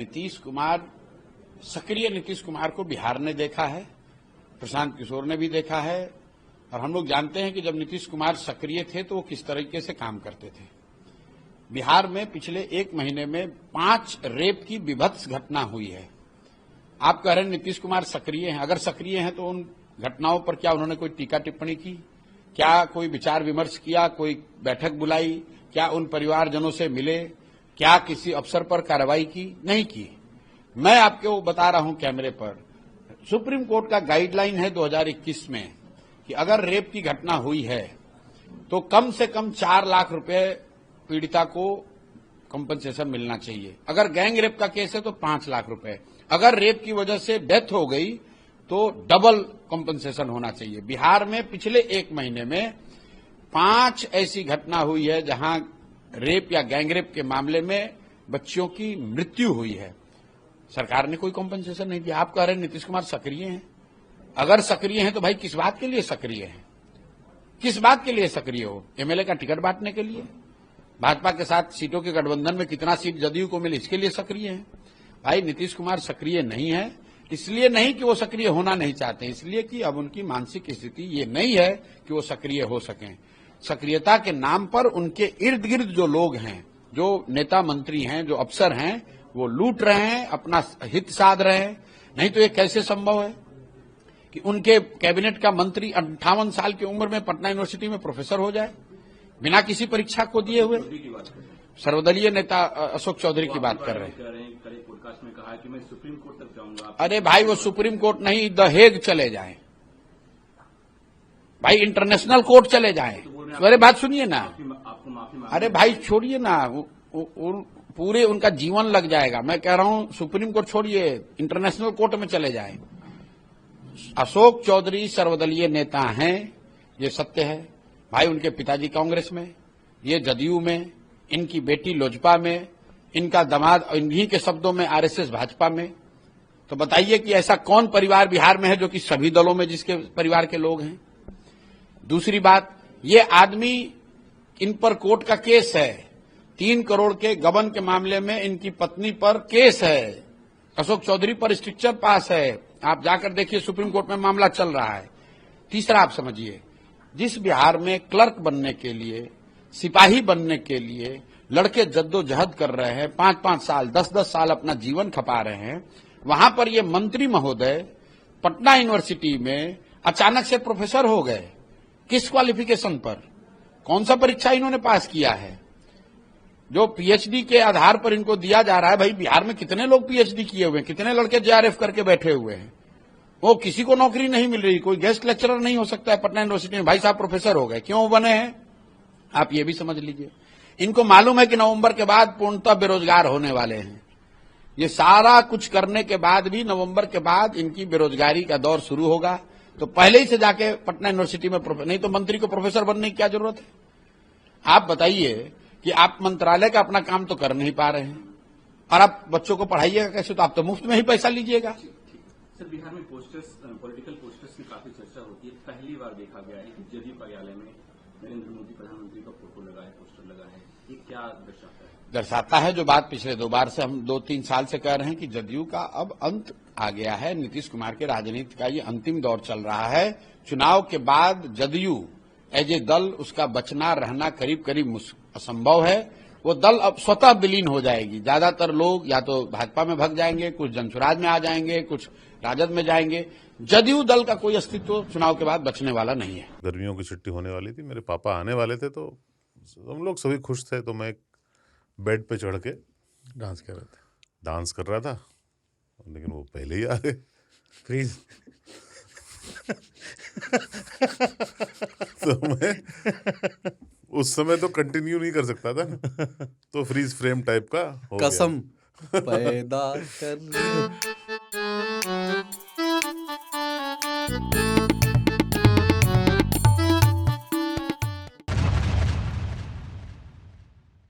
नीतीश कुमार, सक्रिय नीतीश कुमार को बिहार ने देखा है, प्रशांत किशोर ने भी देखा है, और हम लोग जानते हैं कि जब नीतीश कुमार सक्रिय थे तो वो किस तरीके से काम करते थे। बिहार में पिछले 1 महीने में 5 रेप की विभत्स घटना हुई है। आप कह रहे हैं नीतीश कुमार सक्रिय हैं, अगर सक्रिय हैं तो उन घटनाओं पर क्या उन्होंने कोई टीका टिप्पणी की? क्या कोई विचार विमर्श किया? कोई बैठक बुलाई? क्या उन परिवारजनों से मिले? क्या किसी अफसर पर कार्रवाई की? नहीं की। मैं आपको बता रहा हूं कैमरे पर, सुप्रीम कोर्ट का गाइडलाइन है 2021 में कि अगर रेप की घटना हुई है तो कम से कम 4 लाख रुपए पीड़िता को कंपनसेशन मिलना चाहिए। अगर गैंग रेप का केस है तो 5 लाख रुपए। अगर रेप की वजह से डेथ हो गई तो डबल कंपनसेशन होना चाहिए। बिहार में पिछले 1 महीने में 5 ऐसी घटना हुई है जहां रेप या गैंग रेप के मामले में बच्चियों की मृत्यु हुई है। सरकार ने कोई कंपनसेशन नहीं दिया। आप कह रहे हैं नीतीश कुमार सक्रिय हैं। अगर सक्रिय हैं तो भाई किस बात के लिए सक्रिय हैं? किस बात के लिए सक्रिय हो? एमएलए का टिकट बांटने के लिए? भाजपा के साथ सीटों के गठबंधन में कितना सीट जदयू को मिले इसके लिए सक्रिय हैं? भाई नीतीश कुमार सक्रिय नहीं है, इसलिए नहीं कि वो सक्रिय होना नहीं चाहते, इसलिए कि अब उनकी मानसिक स्थिति ये नहीं है कि वो सक्रिय हो सकें। सक्रियता के नाम पर उनके इर्द गिर्द जो लोग हैं, जो नेता मंत्री हैं, जो अफसर हैं, वो लूट रहे हैं, अपना हित साध रहे हैं। नहीं तो ये कैसे संभव है कि उनके कैबिनेट का मंत्री 58 साल की उम्र में पटना यूनिवर्सिटी में प्रोफेसर हो जाए बिना किसी परीक्षा को दिए हुए? सर्वदलीय नेता अशोक चौधरी की बात कर रहे हैं। पॉडकास्ट में कहा कि मैं सुप्रीम कोर्ट तक जाऊंगा। अरे भाई वो सुप्रीम कोर्ट नहीं, द हेग चले जाएं भाई, इंटरनेशनल कोर्ट चले जाएं। अरे बात सुनिए ना, आपको माफी अरे भाई छोड़िए ना, पूरे उनका जीवन लग जाएगा। मैं कह रहा हूं सुप्रीम कोर्ट छोड़िए, इंटरनेशनल कोर्ट में चले जाएं। अशोक चौधरी सर्वदलीय नेता हैं, ये सत्य है भाई। उनके पिताजी कांग्रेस में, ये जदयू में, इनकी बेटी लोजपा में, इनका दामाद इन्हीं के शब्दों में आरएसएस भाजपा में। तो बताइए कि ऐसा कौन परिवार बिहार में है जो कि सभी दलों में जिसके परिवार के लोग हैं? दूसरी बात, ये आदमी, इन पर कोर्ट का केस है, 3 करोड़ के गबन के मामले में इनकी पत्नी पर केस है, अशोक चौधरी पर स्ट्रिक्चर पास है। आप जाकर देखिए, सुप्रीम कोर्ट में मामला चल रहा है। तीसरा आप समझिए, जिस बिहार में क्लर्क बनने के लिए, सिपाही बनने के लिए लड़के जद्दोजहद कर रहे हैं, 5-5 साल, 10-10 साल अपना जीवन खपा रहे हैं, वहां पर ये मंत्री महोदय पटना यूनिवर्सिटी में अचानक से प्रोफेसर हो गए। किस क्वालिफिकेशन पर? कौन सा परीक्षा इन्होंने पास किया है जो पीएचडी के आधार पर इनको दिया जा रहा है? भाई बिहार में कितने लोग पीएचडी किए हुए हैं, कितने लड़के जेआरएफ करके बैठे हुए हैं, वो किसी को नौकरी नहीं मिल रही। कोई गेस्ट लेक्चरर नहीं हो सकता है पटना यूनिवर्सिटी में, भाई साहब प्रोफेसर हो गए। क्यों बने हैं आप ये भी समझ लीजिए। इनको मालूम है कि नवंबर के बाद पूर्णतः बेरोजगार होने वाले हैं। ये सारा कुछ करने के बाद भी नवंबर के बाद इनकी बेरोजगारी का दौर शुरू होगा। तो पहले ही से जाके पटना यूनिवर्सिटी में नहीं तो मंत्री को प्रोफेसर बनने की क्या जरूरत है? आप बताइए कि आप मंत्रालय का अपना काम तो कर नहीं पा रहे हैं और आप बच्चों को पढ़ाइएगा कैसे? तो आप तो मुफ्त में ही पैसा लीजिएगा। सर, बिहार में पोस्टर्स, पॉलिटिकल पोस्टर्स की काफी चर्चा होती है। पहली बार देखा गया है कि जदयू कार्यालय में नरेंद्र मोदी प्रधानमंत्री का फोटो लगा है, पोस्टर लगा है। ये क्या दर्शाता है? दर्शाता है जो बात पिछले 2 बार से हम 2-3 साल से कह रहे हैं कि जदयू का अब अंत आ गया है। नीतीश कुमार के राजनीति का ये अंतिम दौर चल रहा है। चुनाव के बाद जदयू एज ए दल, उसका बचना रहना करीब करीब असंभव है। वो दल अब स्वतः विलीन हो जाएगी। ज्यादातर लोग या तो भाजपा में भग जाएंगे, कुछ जनसुराज में आ जाएंगे, कुछ राजद में जाएंगे। जदयू दल का कोई अस्तित्व चुनाव के बाद बचने वाला नहीं है। गर्मियों की छुट्टी होने वाली थी, मेरे पापा आने वाले थे, तो हम लोग सभी खुश थे। तो मैं बेड पे चढ़ के डांस कर रहा था, लेकिन वो पहले ही आ गए। फ्रीज। तो मैं उस समय तो कंटिन्यू नहीं कर सकता था ना, तो फ्रीज फ्रेम टाइप का हो गया। कसम पैदा कर